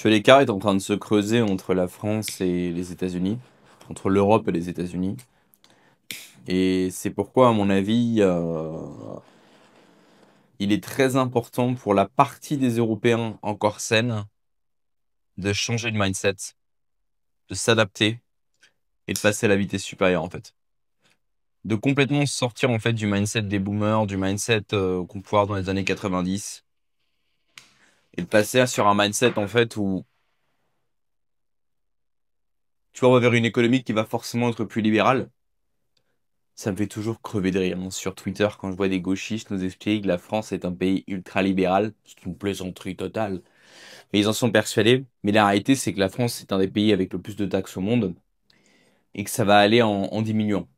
Tu vois, l'écart est en train de se creuser entre la France et les États-Unis, entre l'Europe et les États-Unis. Et c'est pourquoi, à mon avis, il est très important pour la partie des Européens encore saine de changer de mindset, de s'adapter et de passer à la vitesse supérieure, en fait. De complètement sortir, en fait, du mindset des boomers, du mindset qu'on pouvait avoir dans les années 90, et de passer sur un mindset, en fait, où tu vois, on va vers une économie qui va forcément être plus libérale. Ça me fait toujours crever de rire, hein, sur Twitter quand je vois des gauchistes nous expliquer que la France est un pays ultra-libéral. C'est une plaisanterie totale. Mais ils en sont persuadés. Mais la réalité, c'est que la France est un des pays avec le plus de taxes au monde et que ça va aller en diminuant.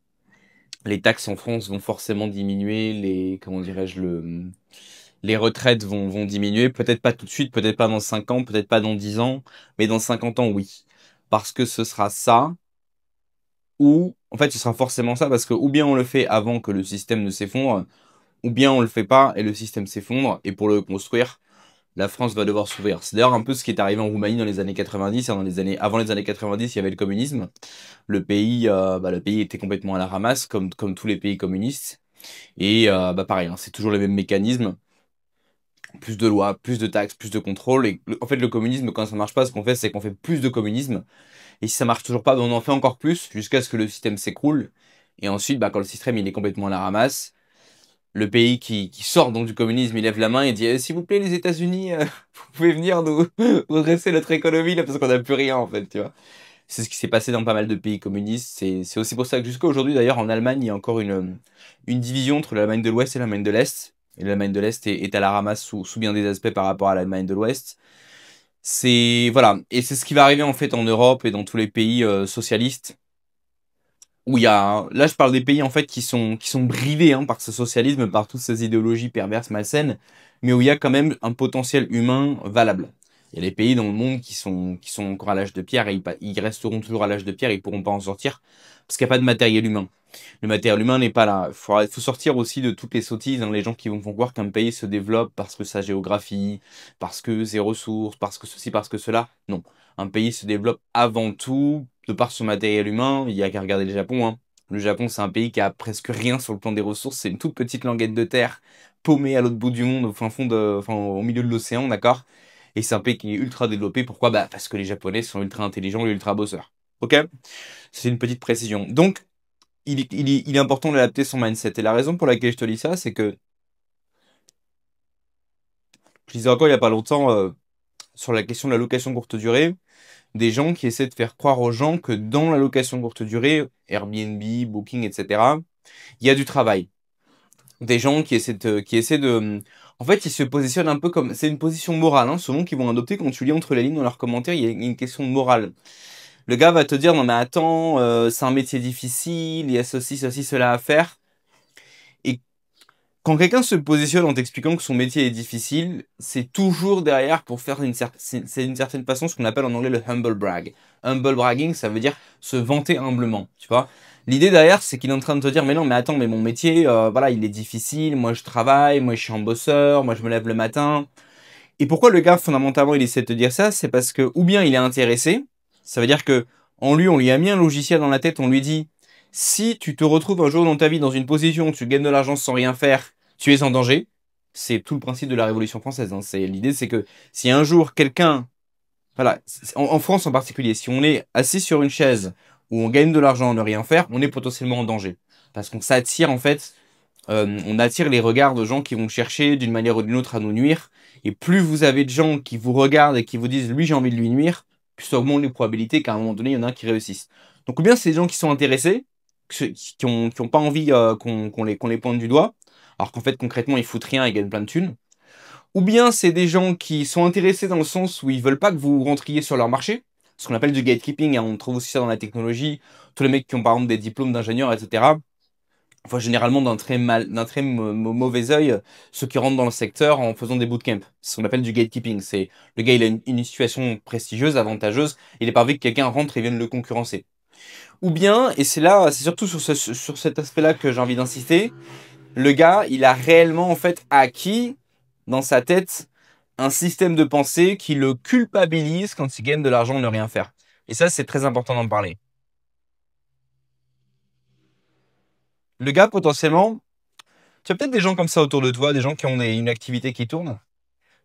Les taxes en France vont forcément diminuer. Comment dirais-je, les retraites vont diminuer. Peut-être pas tout de suite, peut-être pas dans 5 ans, peut-être pas dans 10 ans, mais dans 50 ans, oui. Parce que ce sera ça, ou en fait, ce sera forcément ça, parce que ou bien on le fait avant que le système ne s'effondre, ou bien on le fait pas et le système s'effondre, et pour le construire, la France va devoir s'ouvrir. C'est d'ailleurs un peu ce qui est arrivé en Roumanie dans les années 90. Avant les années 90, il y avait le communisme. Le pays était complètement à la ramasse, comme tous les pays communistes. Et pareil, hein, c'est toujours les mêmes mécanismes. Plus de lois, plus de taxes, plus de contrôle. Et en fait, le communisme, quand ça marche pas, ce qu'on fait, c'est qu'on fait plus de communisme. Et si ça marche toujours pas, ben, on en fait encore plus jusqu'à ce que le système s'écroule. Et ensuite, quand le système il est complètement à la ramasse, le pays qui sort donc du communisme, il lève la main et dit s'il vous plaît les États-Unis, vous pouvez venir nous redresser notre économie là parce qu'on n'a plus rien en fait, tu vois. C'est ce qui s'est passé dans pas mal de pays communistes. C'est aussi pour ça que jusqu'à aujourd'hui d'ailleurs en Allemagne, il y a encore une division entre l'Allemagne de l'Ouest et l'Allemagne de l'Est. Et l'Allemagne de l'Est est à la ramasse sous bien des aspects par rapport à l'Allemagne de l'Ouest. C'est voilà, et c'est ce qui va arriver en fait en Europe et dans tous les pays socialistes où il y a, là je parle des pays en fait qui sont bridés hein, par ce socialisme, par toutes ces idéologies perverses, malsaines, mais où il y a quand même un potentiel humain valable. Il y a des pays dans le monde qui sont encore à l'âge de pierre et ils resteront toujours à l'âge de pierre, ils pourront pas en sortir parce qu'il n'y a pas de matériel humain. Le matériel humain n'est pas là. Il faut sortir aussi de toutes les sottises, hein, les gens qui vont croire qu'un pays se développe parce que sa géographie, parce que ses ressources, parce que ceci, parce que cela. Non. Un pays se développe avant tout de par son matériel humain. Il y a qu'à regarder le Japon, hein. Le Japon, c'est un pays qui a presque rien sur le plan des ressources. C'est une toute petite languette de terre paumée à l'autre bout du monde, au fin fond au milieu de l'océan, d'accord? Et c'est un pays qui est ultra développé. Pourquoi? Parce que les Japonais sont ultra intelligents et ultra bosseurs. Ok? C'est une petite précision. Donc, il est important d'adapter son mindset. Et la raison pour laquelle je te dis ça, c'est que je disais encore il y a pas longtemps sur la question de la location courte durée, des gens qui essaient de faire croire aux gens que dans la location courte durée, Airbnb, Booking, etc., il y a du travail. Des gens qui essaient de, en fait, ils se positionnent un peu comme, c'est une position morale, hein, selon qu'ils vont adopter quand tu lis entre les lignes dans leurs commentaires, il y a une question de morale. Le gars va te dire, non mais attends, c'est un métier difficile, il y a ceci, cela à faire. Et quand quelqu'un se positionne en t'expliquant que son métier est difficile, c'est toujours derrière pour faire c'est une certaine façon ce qu'on appelle en anglais le humble brag. Humble bragging, ça veut dire se vanter humblement, tu vois. L'idée derrière, c'est qu'il est en train de te dire, mais non, mais attends, mais mon métier, voilà, il est difficile, moi je travaille, moi je suis un bosseur, moi je me lève le matin. Et pourquoi le gars, fondamentalement, il essaie de te dire ça, c'est parce que, ou bien il est intéressé, ça veut dire que, en lui, on lui a mis un logiciel dans la tête, on lui dit, si tu te retrouves un jour dans ta vie dans une position où tu gagnes de l'argent sans rien faire, tu es en danger. C'est tout le principe de la Révolution française, hein. L'idée, c'est que si un jour quelqu'un, voilà, en France en particulier, si on est assis sur une chaise où on gagne de l'argent à ne rien faire, on est potentiellement en danger. Parce qu'on s'attire, en fait, on attire les regards de gens qui vont chercher d'une manière ou d'une autre à nous nuire. Et plus vous avez de gens qui vous regardent et qui vous disent lui j'ai envie de lui nuire, plus ça augmente les probabilités qu'à un moment donné il y en a un qui réussisse. Donc ou bien c'est des gens qui sont intéressés, qui ont pas envie qu'on les pointe du doigt, alors qu'en fait concrètement ils foutent rien et gagnent plein de thunes. Ou bien c'est des gens qui sont intéressés dans le sens où ils veulent pas que vous rentriez sur leur marché, ce qu'on appelle du gatekeeping, hein. On trouve aussi ça dans la technologie, tous les mecs qui ont par exemple des diplômes d'ingénieur, etc. Enfin, généralement d'un très mauvais œil ceux qui rentrent dans le secteur en faisant des bootcamps. C'est ce qu'on appelle du gatekeeping. C'est le gars, il a une situation prestigieuse, avantageuse, il est pas envie que quelqu'un rentre et vienne le concurrencer. Ou bien, et c'est là, c'est surtout sur cet aspect-là que j'ai envie d'insister, le gars, il a réellement en fait acquis dans sa tête un système de pensée qui le culpabilise quand il gagne de l'argent de ne rien faire. Et ça, c'est très important d'en parler. Le gars, potentiellement, tu as peut-être des gens comme ça autour de toi, des gens qui ont une activité qui tourne.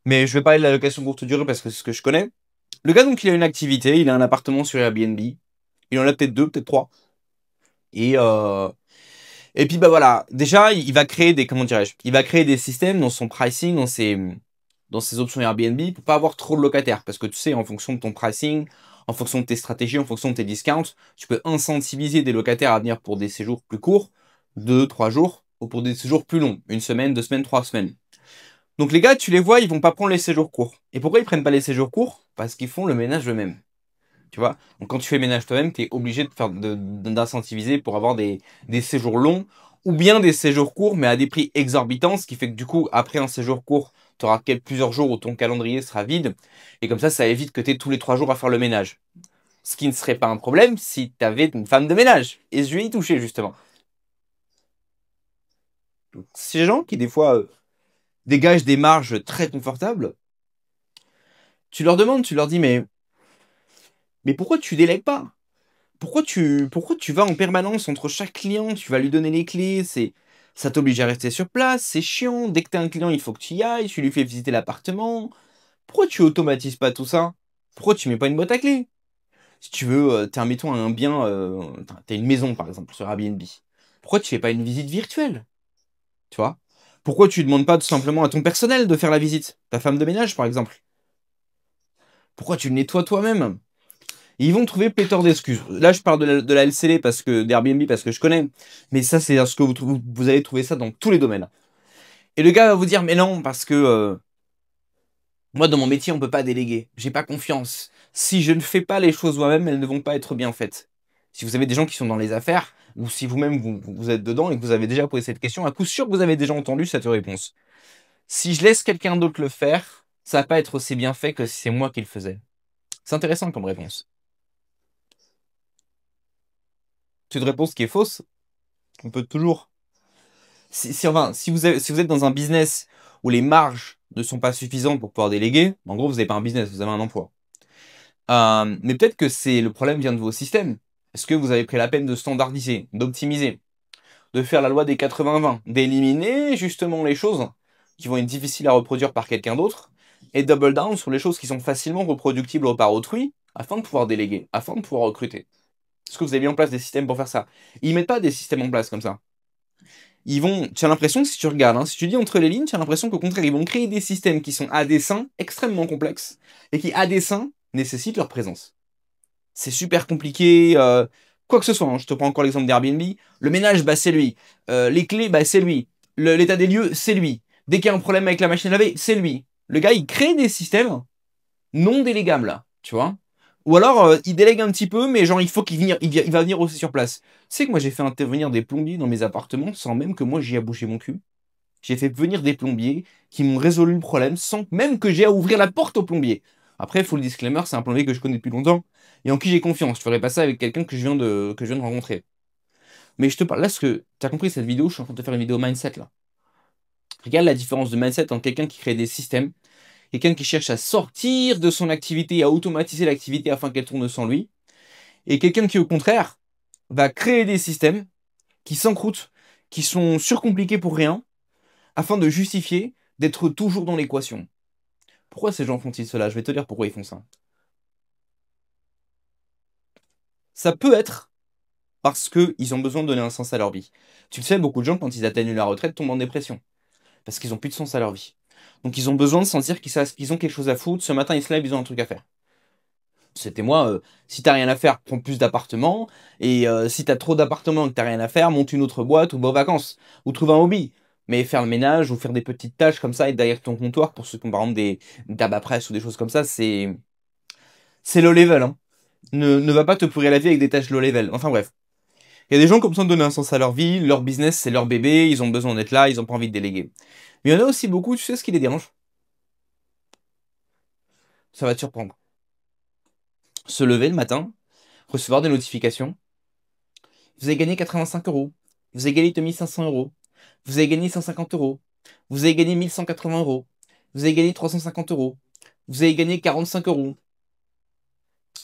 Mais je vais parler de la location courte durée parce que c'est ce que je connais. Le gars, donc, il a une activité, il a un appartement sur Airbnb. Il en a peut-être deux, peut-être trois. Et, euh, et puis, bah voilà. Déjà, il va créer des, comment dirais-je, il va créer des systèmes dans son pricing, dans ses options Airbnb pour pas avoir trop de locataires. Parce que tu sais, en fonction de ton pricing, en fonction de tes stratégies, en fonction de tes discounts, tu peux incentiviser des locataires à venir pour des séjours plus courts, 2, 3 jours, ou pour des séjours plus longs, 1 semaine, 2 semaines, 3 semaines. Donc les gars, tu les vois, ils vont pas prendre les séjours courts. Et pourquoi ils prennent pas les séjours courts? Parce qu'ils font le ménage eux-mêmes. Tu vois? Donc quand tu fais le ménage toi-même, tu es obligé de faire d'incentiviser pour avoir des séjours longs ou bien des séjours courts, mais à des prix exorbitants, ce qui fait que du coup, après un séjour court, tu auras plusieurs jours où ton calendrier sera vide. Et comme ça évite que tu aies tous les 3 jours à faire le ménage. Ce qui ne serait pas un problème si tu avais une femme de ménage. Et je vais y toucher justement. Donc, ces gens qui des fois dégagent des marges très confortables, tu leur demandes, tu leur dis mais pourquoi tu délègues pas? Pourquoi tu vas en permanence entre chaque client, tu vas lui donner les clés, ça t'oblige à rester sur place, c'est chiant, dès que t'as un client, il faut que tu y ailles, tu lui fais visiter l'appartement. Pourquoi tu automatises pas tout ça? Pourquoi tu mets pas une boîte à clés? Si tu veux, mettons un bien, t'as une maison par exemple sur Airbnb. Pourquoi tu fais pas une visite virtuelle? Tu vois? Pourquoi tu demandes pas tout simplement à ton personnel de faire la visite? Ta femme de ménage par exemple. Pourquoi tu le nettoies toi-même? Et ils vont trouver pléthore d'excuses. Là, je parle de la LCD parce que d'Airbnb parce que je connais. Mais ça, c'est ce que vous allez trouver ça dans tous les domaines. Et le gars va vous dire, mais non, parce que moi, dans mon métier, on peut pas déléguer. J'ai pas confiance. Si je ne fais pas les choses moi-même, elles ne vont pas être bien faites. Si vous avez des gens qui sont dans les affaires, ou si vous-même vous êtes dedans et que vous avez déjà posé cette question, à coup sûr que vous avez déjà entendu cette réponse. Si je laisse quelqu'un d'autre le faire, ça va pas être aussi bien fait que si c'est moi qui le faisais. C'est intéressant comme réponse. C'est une réponse qui est fausse. On peut toujours enfin, si vous êtes dans un business où les marges ne sont pas suffisantes pour pouvoir déléguer, en gros, vous n'avez pas un business, vous avez un emploi. Mais peut-être que le problème vient de vos systèmes. Est-ce que vous avez pris la peine de standardiser, d'optimiser, de faire la loi des 80-20, d'éliminer justement les choses qui vont être difficiles à reproduire par quelqu'un d'autre et double down sur les choses qui sont facilement reproductibles par autrui afin de pouvoir déléguer, afin de pouvoir recruter? Est-ce que vous avez mis en place des systèmes pour faire ça? Ils mettent pas des systèmes en place comme ça. Tu as l'impression que si tu regardes, hein, si tu lis entre les lignes, tu as l'impression qu'au contraire, ils vont créer des systèmes qui sont à dessein extrêmement complexes et qui, à dessein, nécessitent leur présence. C'est super compliqué, quoi que ce soit, hein. Je te prends encore l'exemple d'Airbnb. Le ménage, bah, c'est lui. Les clés, bah, c'est lui. L'état des lieux, c'est lui. Dès qu'il y a un problème avec la machine à laver, c'est lui. Le gars, il crée des systèmes non délégables, tu vois. Ou alors, il délègue un petit peu, mais genre, il faut il va venir aussi sur place. Tu sais que moi, j'ai fait intervenir des plombiers dans mes appartements sans même que moi, j'y ai bouché mon cul. J'ai fait venir des plombiers qui m'ont résolu le problème sans même que j'ai à ouvrir la porte au plombier. Après, full disclaimer, c'est un plombier que je connais depuis longtemps et en qui j'ai confiance. Je ferai pas ça avec quelqu'un que je viens de rencontrer. Mais je te parle là, ce que tu as compris cette vidéo, je suis en train de te faire une vidéo mindset là. Regarde la différence de mindset entre quelqu'un qui crée des systèmes, quelqu'un qui cherche à sortir de son activité et à automatiser l'activité afin qu'elle tourne sans lui, et quelqu'un qui, au contraire, va créer des systèmes qui s'encroutent, qui sont surcompliqués pour rien, afin de justifier d'être toujours dans l'équation. Pourquoi ces gens font-ils cela? Je vais te dire pourquoi ils font ça. Ça peut être parce qu'ils ont besoin de donner un sens à leur vie. Tu le sais, beaucoup de gens, quand ils atteignent la retraite, tombent en dépression. Parce qu'ils n'ont plus de sens à leur vie. Donc ils ont besoin de sentir qu'ils ont quelque chose à foutre. Ce matin, ils se lèvent, ils ont un truc à faire. C'était moi, si t'as rien à faire, prends plus d'appartements. Et si t'as trop d'appartements et que t'as rien à faire, monte une autre boîte ou va aux vacances. Ou trouve un hobby. Mais faire le ménage ou faire des petites tâches comme ça, être derrière ton comptoir, pour ceux qui ont par exemple des tabac presse ou des choses comme ça, c'est low level. Hein. Ne va pas te pourrir la vie avec des tâches low level. Enfin bref. Il y a des gens qui ont besoin de donner un sens à leur vie, leur business c'est leur bébé, ils ont besoin d'être là, ils ont pas envie de déléguer. Mais il y en a aussi beaucoup, tu sais ce qui les dérange? Ça va te surprendre. Se lever le matin, recevoir des notifications. Vous avez gagné 85 euros. Vous avez gagné 2500 euros. Vous avez gagné 150 euros. Vous avez gagné 1180 euros. vous avez gagné 350 euros. Vous avez gagné 45 euros.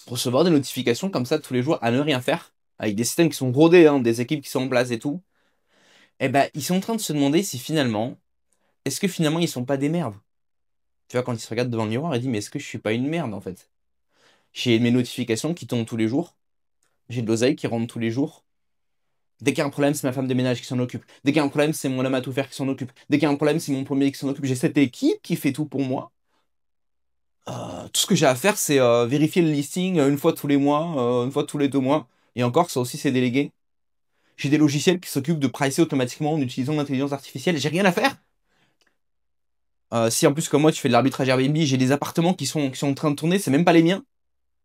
Recevoir des notifications comme ça tous les jours à ne rien faire, avec des systèmes qui sont rodés, hein, des équipes qui sont en place et tout. Eh ben, ils sont en train de se demander si finalement, est-ce que finalement ils sont pas des merdes? Tu vois, quand ils se regardent devant le miroir, ils disent, mais est-ce que je suis pas une merde en fait? J'ai mes notifications qui tombent tous les jours. J'ai de l'oseille qui rentre tous les jours. Dès qu'il y a un problème, c'est ma femme de ménage qui s'en occupe. Dès qu'il y a un problème, c'est mon homme à tout faire qui s'en occupe. Dès qu'il y a un problème, c'est mon premier qui s'en occupe. J'ai cette équipe qui fait tout pour moi. Tout ce que j'ai à faire, c'est vérifier le listing une fois tous les mois, une fois tous les 2 mois. Et encore, ça aussi, c'est délégué. J'ai des logiciels qui s'occupent de pricer automatiquement en utilisant l'intelligence artificielle. J'ai rien à faire. Si en plus, comme moi, tu fais de l'arbitrage Airbnb, j'ai des appartements qui sont en train de tourner, c'est même pas les miens.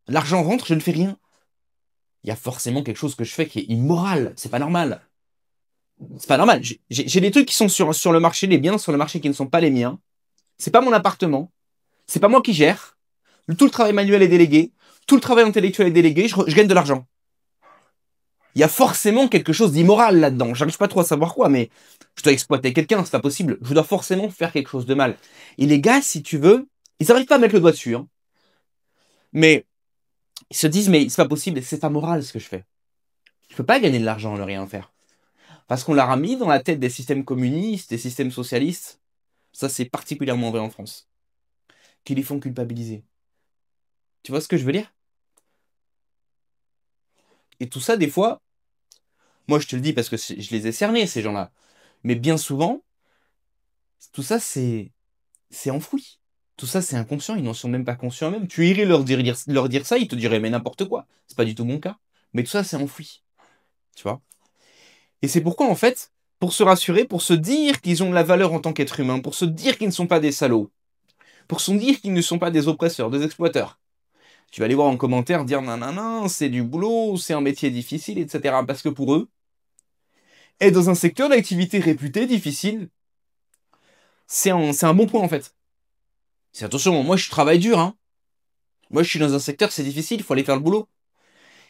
L'argent rentre, je ne fais rien. Il y a forcément quelque chose que je fais qui est immoral. C'est pas normal. C'est pas normal. J'ai des trucs qui sont sur le marché, les biens sur le marché qui ne sont pas les miens. C'est pas mon appartement. C'est pas moi qui gère. Tout le travail manuel est délégué. Tout le travail intellectuel est délégué. Je gagne de l'argent. Il y a forcément quelque chose d'immoral là-dedans. J'arrive pas trop à savoir quoi, mais je dois exploiter quelqu'un, c'est pas possible. Je dois forcément faire quelque chose de mal. Et les gars, si tu veux, ils n'arrivent pas à mettre le doigt dessus, hein. Mais ils se disent, mais c'est pas possible, c'est pas moral ce que je fais. Je peux pas gagner de l'argent et ne rien faire. Parce qu'on leur a mis dans la tête des systèmes communistes, des systèmes socialistes. Ça, c'est particulièrement vrai en France. Qui les font culpabiliser. Tu vois ce que je veux dire? Et tout ça, des fois, moi je te le dis parce que je les ai cernés, ces gens-là. Mais bien souvent, tout ça, c'est enfoui. Tout ça, c'est inconscient, ils n'en sont même pas conscients eux-mêmes. Tu irais leur dire ça, ils te diraient mais n'importe quoi. C'est pas du tout mon cas. Mais tout ça, c'est enfoui. Tu vois? Et c'est pourquoi, en fait, pour se rassurer, pour se dire qu'ils ont de la valeur en tant qu'être humain, pour se dire qu'ils ne sont pas des salauds, pour se dire qu'ils ne sont pas des oppresseurs, des exploiteurs, tu vas aller voir en commentaire dire non, non, non, c'est du boulot, c'est un métier difficile, etc. Parce que pour eux, être dans un secteur d'activité réputé difficile, c'est un bon point, en fait. C'est attention, moi je travaille dur, hein. Moi je suis dans un secteur, c'est difficile, il faut aller faire le boulot.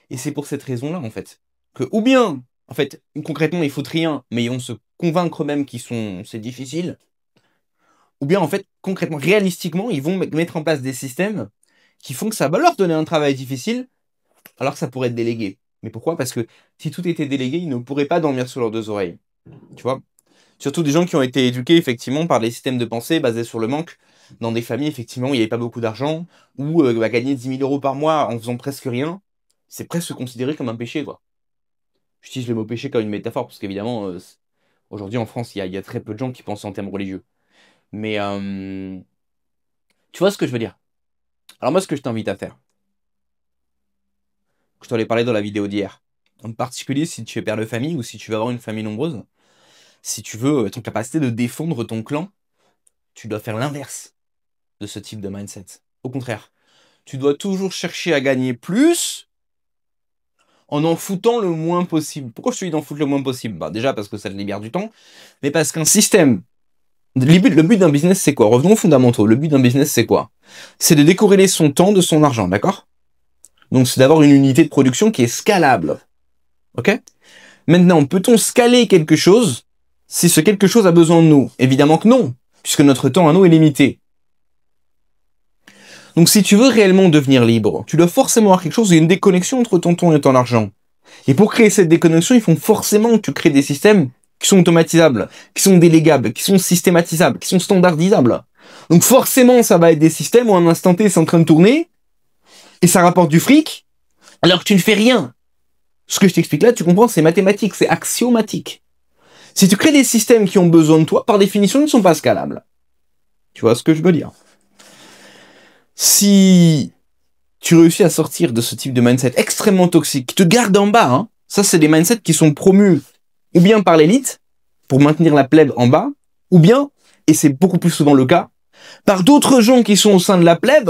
Et c'est pour cette raison-là, en fait, que ou bien, en fait, concrètement, ils foutent rien, mais ils vont se convaincre eux-mêmes c'est difficile, ou bien, en fait, concrètement, réalistiquement, ils vont mettre en place des systèmes qui font que ça va leur donner un travail difficile, alors que ça pourrait être délégué. Mais pourquoi? Parce que si tout était délégué, ils ne pourraient pas dormir sur leurs deux oreilles. Tu vois? Surtout des gens qui ont été éduqués, effectivement, par des systèmes de pensée basés sur le manque, dans des familles, effectivement, où il n'y avait pas beaucoup d'argent, où gagner 10 000 euros par mois en faisant presque rien, c'est presque considéré comme un péché, quoi. J'utilise le mot péché comme une métaphore, parce qu'évidemment, aujourd'hui en France, il y a très peu de gens qui pensent en termes religieux. Mais tu vois ce que je veux dire? Alors moi, ce que je t'invite à faire, je t'en ai parlé dans la vidéo d'hier, en particulier si tu es père de famille ou si tu veux avoir une famille nombreuse, si tu veux être en capacité de défendre ton clan, tu dois faire l'inverse de ce type de mindset. Au contraire, tu dois toujours chercher à gagner plus en foutant le moins possible. Pourquoi je te dis d'en foutre le moins possible? Bah déjà parce que ça te libère du temps, mais parce qu'un système... Le but d'un business, c'est quoi? Revenons aux fondamentaux. Le but d'un business, c'est quoi? C'est de décorréler son temps de son argent, d'accord? Donc c'est d'avoir une unité de production qui est scalable. Ok? Maintenant, peut-on scaler quelque chose si ce quelque chose a besoin de nous? Évidemment que non, puisque notre temps à nous est limité. Donc si tu veux réellement devenir libre, tu dois forcément avoir quelque chose, il y a une déconnexion entre ton temps et ton argent. Et pour créer cette déconnexion, il faut forcément que tu crées des systèmes qui sont automatisables, qui sont délégables, qui sont systématisables, qui sont standardisables. Donc forcément, ça va être des systèmes où à un instant T, c'est en train de tourner, et ça rapporte du fric, alors que tu ne fais rien. Ce que je t'explique là, tu comprends, c'est mathématique, c'est axiomatique. Si tu crées des systèmes qui ont besoin de toi, par définition, ils ne sont pas scalables. Tu vois ce que je veux dire? Si tu réussis à sortir de ce type de mindset extrêmement toxique, qui te garde en bas, hein, ça c'est des mindsets qui sont promus ou bien par l'élite, pour maintenir la plèbe en bas, ou bien, et c'est beaucoup plus souvent le cas, par d'autres gens qui sont au sein de la plèbe,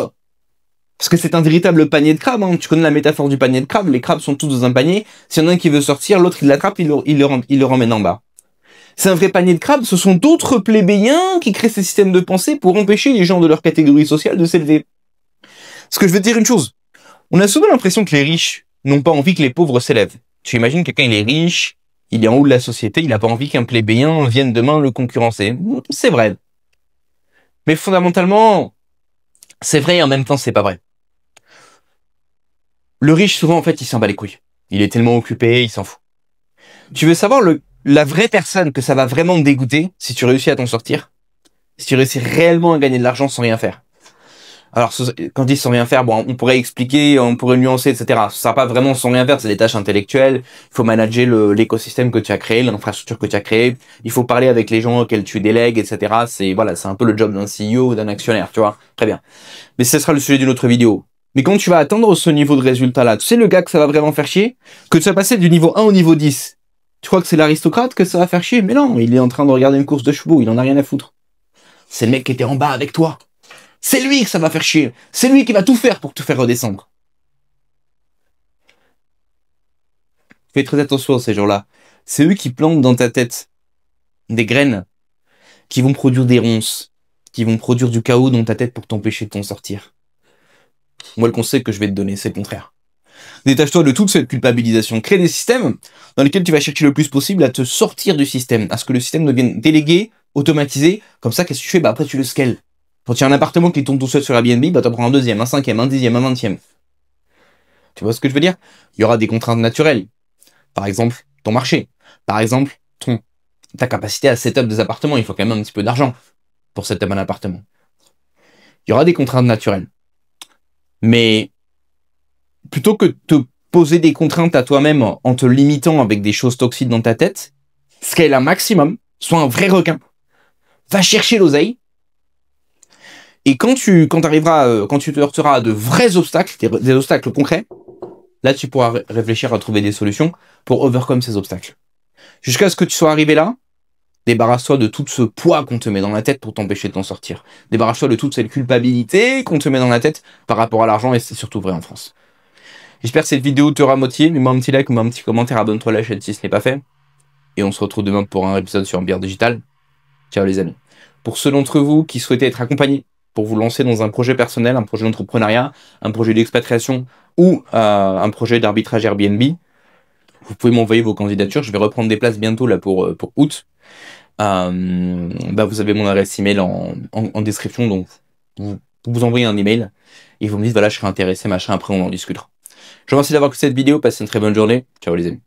parce que c'est un véritable panier de crabes, hein. Tu connais la métaphore du panier de crabes, les crabes sont tous dans un panier, s'il y en a un qui veut sortir, l'autre il l'attrape, il le ramène en bas. C'est un vrai panier de crabes, ce sont d'autres plébéiens qui créent ces systèmes de pensée pour empêcher les gens de leur catégorie sociale de s'élever. Parce que je veux te dire une chose, on a souvent l'impression que les riches n'ont pas envie que les pauvres s'élèvent. Tu imagines quelqu'un, il est riche, il est en haut de la société, il n'a pas envie qu'un plébéien vienne demain le concurrencer. C'est vrai. Mais fondamentalement, c'est vrai et en même temps, c'est pas vrai. Le riche, souvent, en fait, il s'en bat les couilles. Il est tellement occupé, il s'en fout. Tu veux savoir la vraie personne que ça va vraiment te dégoûter si tu réussis à t'en sortir? Si tu réussis réellement à gagner de l'argent sans rien faire. Alors, quand je dis sans rien faire, bon, on pourrait expliquer, on pourrait nuancer, etc. Ce sera pas vraiment sans rien faire, c'est des tâches intellectuelles. Il faut manager l'écosystème que tu as créé, l'infrastructure que tu as créée. Il faut parler avec les gens auxquels tu délègues, etc. Voilà, c'est un peu le job d'un CEO ou d'un actionnaire, tu vois. Très bien. Mais ce sera le sujet d'une autre vidéo. Mais quand tu vas atteindre ce niveau de résultat-là, tu sais le gars que ça va vraiment faire chier? Que tu vas passer du niveau 1 au niveau 10. Tu crois que c'est l'aristocrate que ça va faire chier? Mais non, il est en train de regarder une course de chevaux, il en a rien à foutre. C'est le mec qui était en bas avec toi. C'est lui que ça va faire chier. C'est lui qui va tout faire pour te faire redescendre. Fais très attention à ces gens-là. C'est eux qui plantent dans ta tête des graines qui vont produire des ronces, qui vont produire du chaos dans ta tête pour t'empêcher de t'en sortir. Moi, le conseil que je vais te donner, c'est le contraire. Détache-toi de toute cette culpabilisation. Crée des systèmes dans lesquels tu vas chercher le plus possible à te sortir du système, à ce que le système devienne délégué, automatisé. Comme ça, qu'est-ce que tu fais? Bah après, tu le scales. Quand il y a un appartement qui tombe tout seul sur Airbnb, bah t'en prends un deuxième, un cinquième, un dixième, un vingtième. Tu vois ce que je veux dire? Il y aura des contraintes naturelles. Par exemple, ton marché. Par exemple, ta capacité à setup des appartements. Il faut quand même un petit peu d'argent pour setup un appartement. Il y aura des contraintes naturelles. Mais plutôt que de te poser des contraintes à toi-même en te limitant avec des choses toxiques dans ta tête, scale un maximum, sois un vrai requin, va chercher l'oseille, et quand tu te heurteras à de vrais obstacles, des obstacles concrets, là tu pourras réfléchir à trouver des solutions pour overcome ces obstacles. Jusqu'à ce que tu sois arrivé là, débarrasse-toi de tout ce poids qu'on te met dans la tête pour t'empêcher de t'en sortir. Débarrasse-toi de toute cette culpabilité qu'on te met dans la tête par rapport à l'argent, et c'est surtout vrai en France. J'espère que cette vidéo t'aura motivé. Mets-moi un petit like, mets-moi un petit commentaire, abonne-toi à la chaîne si ce n'est pas fait. Et on se retrouve demain pour un épisode sur Bière Digital. Ciao les amis. Pour ceux d'entre vous qui souhaitaient être accompagnés pour vous lancer dans un projet personnel, un projet d'entrepreneuriat, un projet d'expatriation ou un projet d'arbitrage Airbnb, vous pouvez m'envoyer vos candidatures. Je vais reprendre des places bientôt là pour août. Vous avez mon adresse email en description, donc vous envoyez un email et vous me dites voilà, je serai intéressé, machin, après on en discutera. Je vous remercie d'avoir écouté cette vidéo, passez une très bonne journée. Ciao les amis.